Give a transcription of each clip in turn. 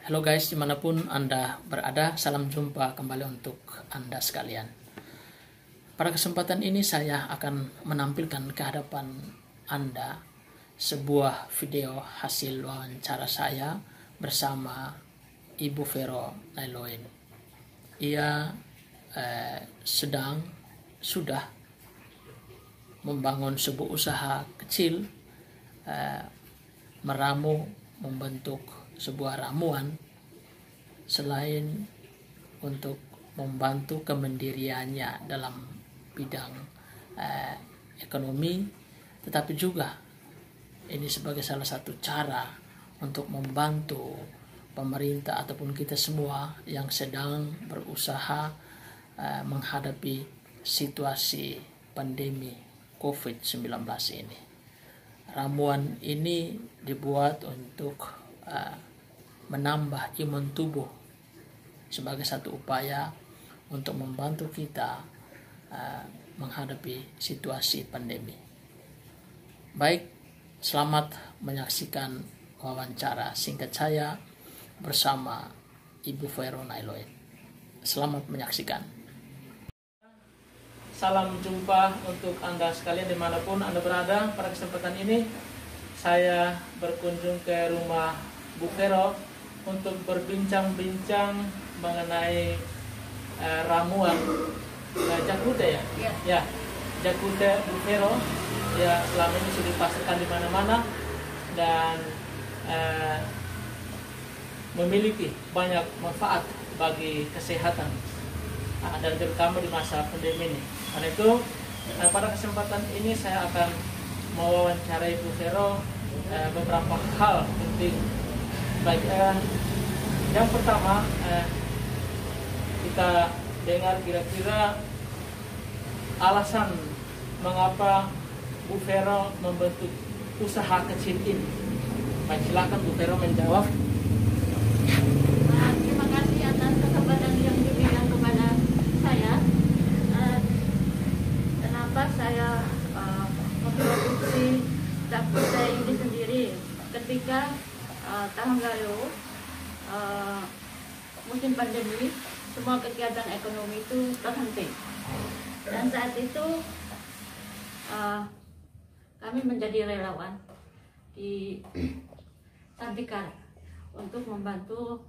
Halo guys, dimanapun Anda berada, salam jumpa kembali untuk Anda sekalian. Pada kesempatan ini saya akan menampilkan ke hadapan Anda sebuah video hasil wawancara saya bersama Ibu Vero Nailoin. Ia sudah membangun sebuah usaha kecil, membentuk sebuah ramuan selain untuk membantu kemandiriannya dalam bidang ekonomi, tetapi juga ini sebagai salah satu cara untuk membantu pemerintah ataupun kita semua yang sedang berusaha menghadapi situasi pandemi COVID-19 ini. Ramuan ini dibuat untuk menambah imun tubuh sebagai satu upaya untuk membantu kita menghadapi situasi pandemi. Baik, selamat menyaksikan wawancara singkat saya bersama Ibu Vero Nailoin. Selamat menyaksikan. Salam jumpa untuk Anda sekalian dimanapun Anda berada. Pada kesempatan ini saya berkunjung ke rumah Bu Vero untuk berbincang-bincang mengenai ramuan Jakute ya? Ya, Jakute Bu Vero ya, selama ini sudah dipasarkan di mana-mana dan memiliki banyak manfaat bagi kesehatan dan terutama di masa pandemi ini. Karena itu pada kesempatan ini saya akan mewawancarai Bu Vero beberapa hal penting. Baik, yang pertama kita dengar kira-kira alasan mengapa Bu Vero membentuk usaha kecil ini. Baik, silakan Bu Vero menjawab. Terima kasih atas kesempatan yang diberikan kepada saya. Kenapa saya memproduksi Jakute ini sendiri? Ketika tahun lalu musim pandemi, semua kegiatan ekonomi itu terhenti, dan saat itu kami menjadi relawan di Santikara untuk membantu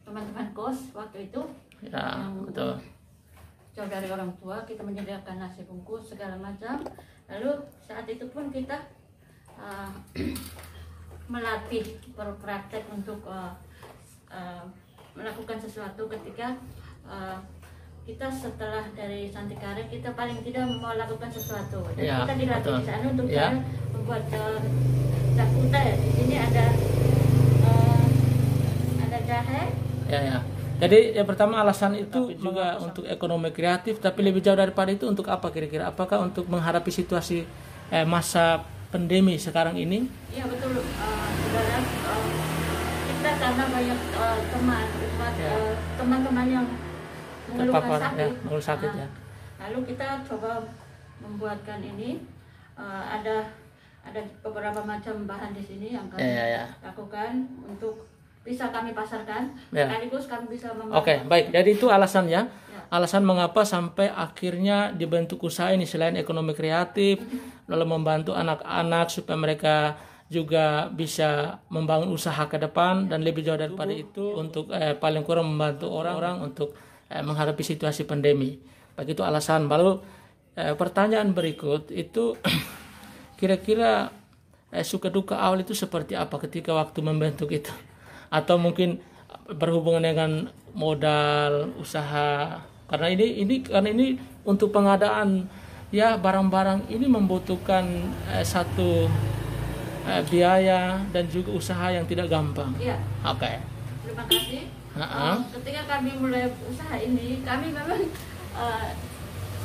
teman-teman kos waktu itu Ya, betul. jauh dari orang tua. Kita menyediakan nasi bungkus segala macam. Lalu saat itu pun kita melatih berpraktek untuk melakukan sesuatu. Ketika kita setelah dari Santikara, kita paling tidak mau melakukan sesuatu, dan Ya, kita dilatih betul. di sana untuk Ya. membuat Jakute. Di sini ada jahe. Ya. Jadi yang pertama alasan itu juga untuk ekonomi kreatif, tapi lebih jauh daripada itu untuk apa kira-kira? Apakah untuk menghadapi situasi masa pandemi sekarang ini? Iya betul, saudara. Kita karena banyak teman-teman yang mengeluhkan Terpapar, sakit, ya, mengeluh sakit, ya. Lalu kita coba membuatkan ini. Ada beberapa macam bahan di sini yang kami lakukan untuk bisa kami pasarkan, sekaligus kami bisa membantu. Oke, baik. Jadi itu alasannya. Ya. Alasan mengapa sampai akhirnya dibentuk usaha ini selain ekonomi kreatif, lalu membantu anak-anak supaya mereka juga bisa membangun usaha ke depan, dan lebih jauh daripada itu untuk paling kurang membantu orang-orang untuk menghadapi situasi pandemi. Baik, itu alasan. Lalu pertanyaan berikut itu kira-kira suka duka awal itu seperti apa ketika waktu membentuk itu? Atau mungkin berhubungan dengan modal usaha, karena ini untuk pengadaan ya barang-barang ini membutuhkan satu biaya dan juga usaha yang tidak gampang. Iya. Oke. Terima kasih. Ketika kami mulai usaha ini, kami memang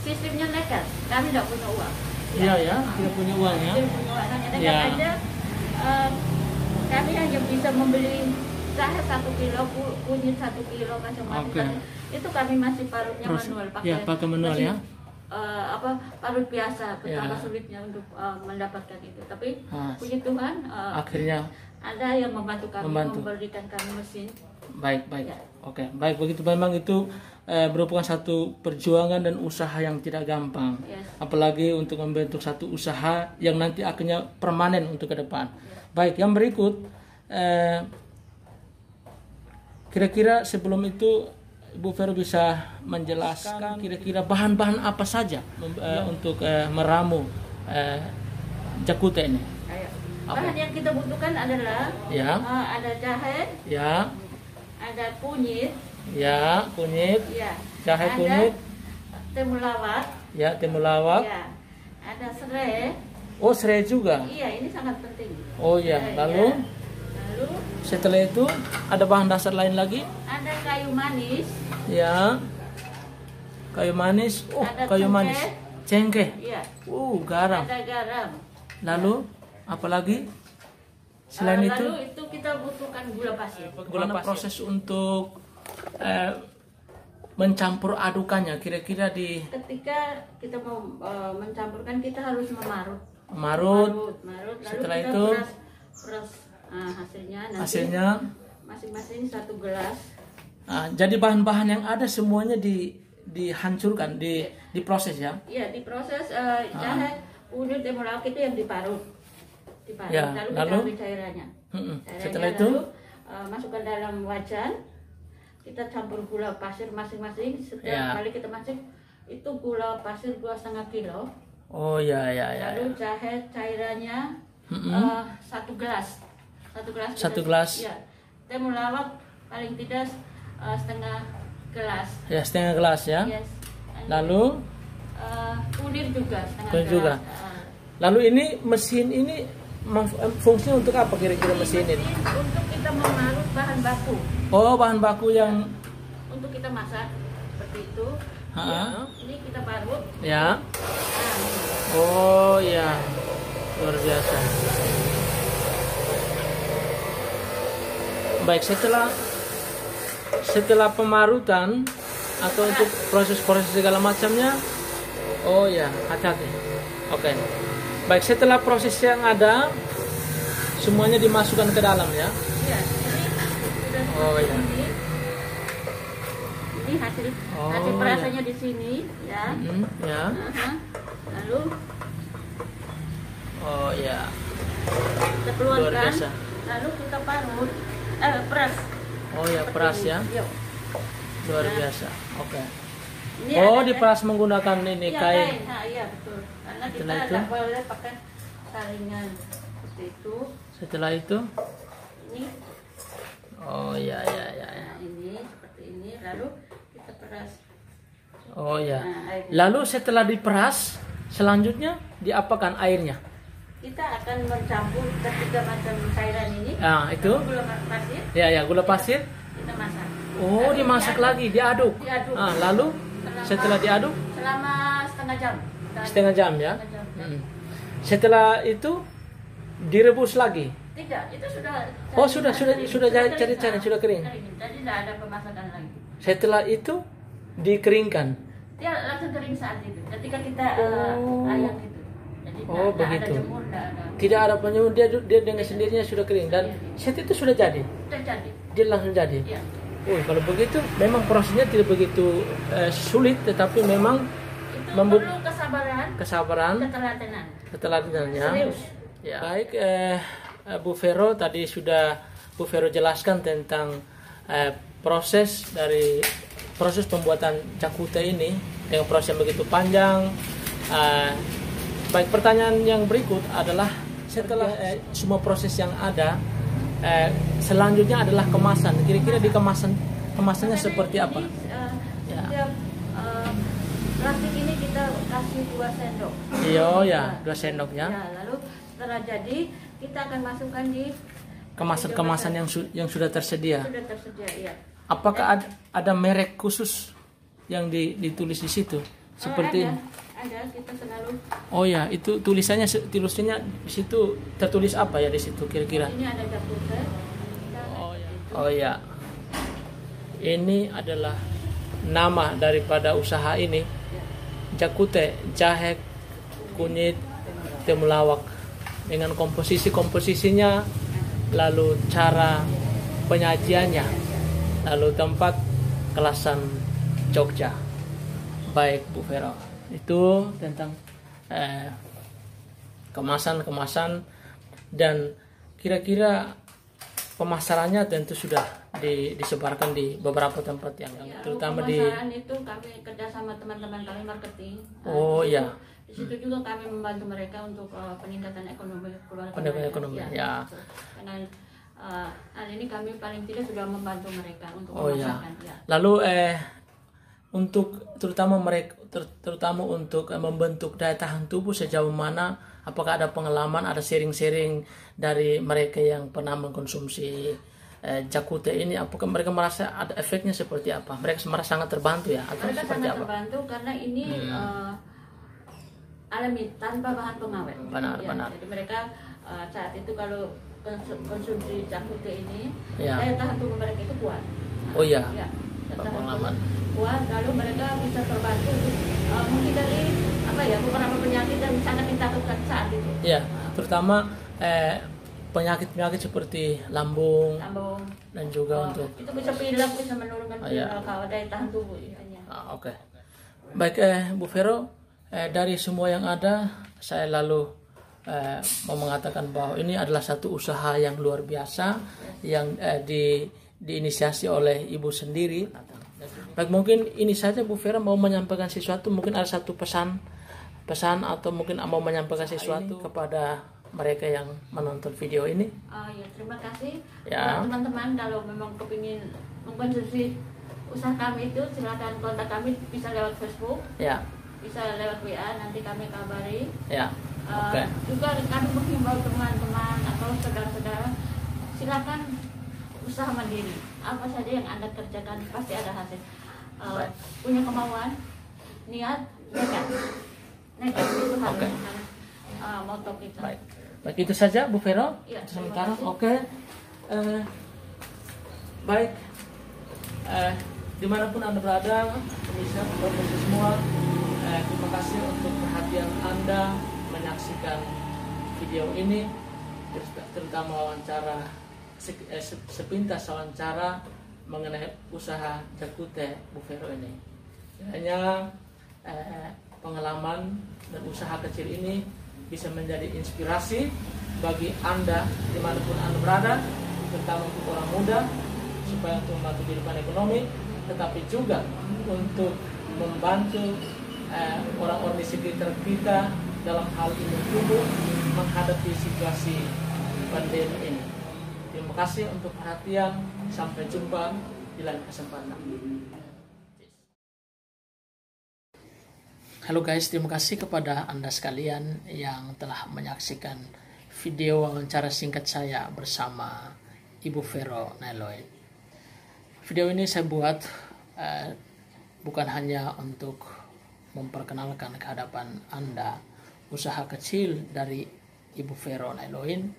sistemnya nekat. Kami tidak punya uang. Iya ya, tidak punya uang ya. Tidak punya uang. Nekat Ya. aja. Kami hanya bisa membeli jahe 1 kilo, kunyit 1 kilo, macam-macam. Itu kami masih parutnya manual, pakai manual ya. Parut biasa, betapa sulitnya untuk mendapatkan itu. Tapi puji Tuhan, akhirnya ada yang membantu kami, memberikan kami mesin. Baik. Ya. Oke, baik, begitu memang itu merupakan satu perjuangan dan usaha yang tidak gampang. Yes. Apalagi untuk membentuk satu usaha yang nanti akhirnya permanen untuk ke depan. Yes. Baik, yang berikut kira-kira sebelum itu Bu Vero bisa menjelaskan kira-kira bahan-bahan apa saja untuk meramu Jakute ini. Bahan yang kita butuhkan adalah ada jahe, ada kunyit, jahe, kunyit, temulawak, temulawak, ada serai. Oh, serai juga. Iya, ini sangat penting. Oh ya, lalu setelah itu ada bahan dasar lain lagi? Ada kayu manis. Ya, kayu manis. Oh, ada kayu manis. Cengkeh. Iya. Garam. Ada garam. Lalu apa lagi? Selain itu? Lalu itu kita butuhkan gula pasir. Bagaimana proses untuk mencampur adukannya? Kira-kira ketika kita mau mencampurkan, kita harus memarut. Lalu setelah kita itu peras hasilnya masing-masing 1 gelas. Jadi bahan-bahan yang ada semuanya dihancurkan, diproses ya? Iya, diproses. Jahe, kunyit, temulawak itu yang diparut. Ya, lalu kita ambil cairannya. Setelah itu masukkan dalam wajan, kita campur gula pasir masing-masing. Setiap kali kita masak itu gula pasir 2,5 kilo. Oh ya. Lalu jahe cairannya 1 gelas. 1 gelas. Ya. Temulawak paling tidak setengah gelas. Ya, setengah gelas ya. Yes. Lalu kunyit juga setengah gelas. Juga. Lalu ini mesin ini fungsinya untuk apa kira-kira mesin ini? Untuk kita memarut bahan baku. Oh, bahan baku yang untuk kita masak seperti itu. Ini kita parut. Ya. Oh ya, luar biasa. Baik, setelah pemarutan atau untuk proses-proses segala macamnya. Oh ya, hati-hati. Oke. Baik, setelah proses yang ada semuanya dimasukkan ke dalam ya. Iya, ini oh ya. Ini hasil perasannya di sini ya. Ya. Lalu oh ya. Kita keluarkan. Lalu kita parut. Peras. Oh ya, peras ya. Luar biasa. Oke. Ini diperas menggunakan ini kain. Iya, betul. Karena kita tidak boleh pakai saringan seperti itu. Setelah itu? Ini. Oh ya. Ini seperti ini. Lalu kita peras. Oh ya. Lalu setelah diperas, selanjutnya diapakan airnya? Kita akan mencampur ketiga macam cairan ini. Itu. Gula pasir. Ya, gula pasir. Kita masak. Oh, dimasak lagi, diaduk. Lalu setelah diaduk? Selama setengah jam. Setengah jam ya. Setelah itu direbus lagi. Tidak, itu sudah. Oh, sudah cari sudah kering. Jadi tidak ada pemasakan lagi. Setelah itu dikeringkan. Dia langsung kering saat itu. Ketika kita ayak itu. Jadi begitu. Ada jemur, tidak ada penyemur, dia dengan sendirinya sudah kering dan set itu sudah jadi. Sudah jadi. Dia langsung jadi. Iya. Kalau begitu memang prosesnya tidak begitu sulit, tetapi memang perlu kesabaran, ketelatenan ya. Serius. Ya. Baik, Bu Vero tadi sudah Bu Vero jelaskan tentang proses pembuatan Jakute ini dengan proses yang begitu panjang. Baik, pertanyaan yang berikut adalah setelah semua proses yang ada, selanjutnya adalah kemasan. Kira-kira di kemasannya seperti apa? Setiap plastik ini kita kasih 2 sendok. Iya, 2 sendok ya. Lalu setelah jadi kita akan masukkan di kemasan yang sudah tersedia. Sudah tersedia, iya. Apakah ada merek khusus yang ditulis di situ? Seperti ada, kita selalu. Oh ya, itu tulisannya di situ tertulis apa ya di situ kira-kira? Ini ada Jakute. Oh ya. Ini adalah nama daripada usaha ini. Jakute, jahe, kunyit, temulawak. Dengan komposisinya lalu cara penyajiannya, lalu tempat kelasan Jogja. Baik Bu Vero, itu tentang kemasan dan kira-kira pemasarannya tentu sudah disebarkan di beberapa tempat yang terutama di pemasaran itu kami kerja sama teman-teman kami marketing. Oh iya. Di situ juga kami membantu mereka untuk peningkatan ekonomi keluarga. Peningkatan ekonomi ya. Karena hal ini kami paling tidak sudah membantu mereka untuk memasarkan. Ya. Lalu untuk terutama untuk membentuk daya tahan tubuh sejauh mana, apakah ada pengalaman, ada sharing-sharing dari mereka yang pernah mengkonsumsi Jakute ini, apakah mereka merasa ada efeknya seperti apa? Mereka merasa sangat terbantu ya, atau mereka seperti sangat apa? Terbantu karena ini alami tanpa bahan pengawet. Benar. Jadi mereka saat itu kalau konsumsi Jakute ini daya tahan tubuh mereka itu kuat. Oh iya. Pengalaman kuat, lalu mereka bisa terbantu mungkin dari beberapa penyakit yang sangat ditakutkan saat itu. Ya, terutama penyakit-penyakit seperti lambung dan juga untuk itu bisa pilek, bisa menurunkan daya tahan tubuh. Oke. Baik Bu Vero, dari semua yang ada saya lalu mau mengatakan bahwa ini adalah satu usaha yang luar biasa yang diinisiasi oleh Ibu sendiri. Baik, mungkin ini saja Bu Vero mau menyampaikan sesuatu, mungkin ada satu pesan atau mungkin mau menyampaikan sesuatu kepada mereka yang menonton video ini. Ya, terima kasih teman-teman. Kalau memang kepingin mengkonsumsi usaha kami itu silakan kontak kami, bisa lewat Facebook, bisa lewat WA, nanti kami kabari. Juga kami menghimbau teman-teman atau saudara-saudara, silakan usaha mandiri, apa saja yang Anda kerjakan pasti ada hasil. Punya kemauan, niat, nekat itu harus moto kita. Baik, itu saja Bu Vero sementara. Oke. Baik, dimanapun Anda berada, bisa semua, terima kasih untuk perhatian Anda menyaksikan video ini, terutama wawancara sepintas wawancara mengenai usaha Jakute Bu Vero ini. Hanya pengalaman dan usaha kecil ini bisa menjadi inspirasi bagi Anda dimanapun Anda berada, terutama untuk orang muda, supaya untuk membantu kehidupan ekonomi, tetapi juga untuk membantu orang-orang di sekitar kita dalam hal ini tubuh menghadapi situasi pandemi ini. Terima kasih untuk perhatian. Sampai jumpa di lain kesempatan. Halo guys, terima kasih kepada Anda sekalian yang telah menyaksikan video wawancara singkat saya bersama Ibu Vero Nailoin. Video ini saya buat bukan hanya untuk memperkenalkan ke hadapan Anda usaha kecil dari Ibu Vero Nailoin,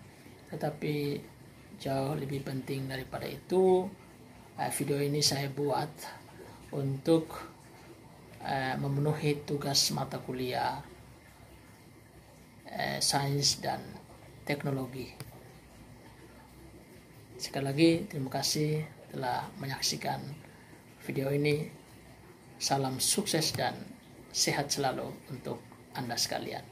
tetapi jauh lebih penting daripada itu, video ini saya buat untuk memenuhi tugas mata kuliah sains dan teknologi. Sekali lagi terima kasih telah menyaksikan video ini. Salam sukses dan sehat selalu untuk Anda sekalian.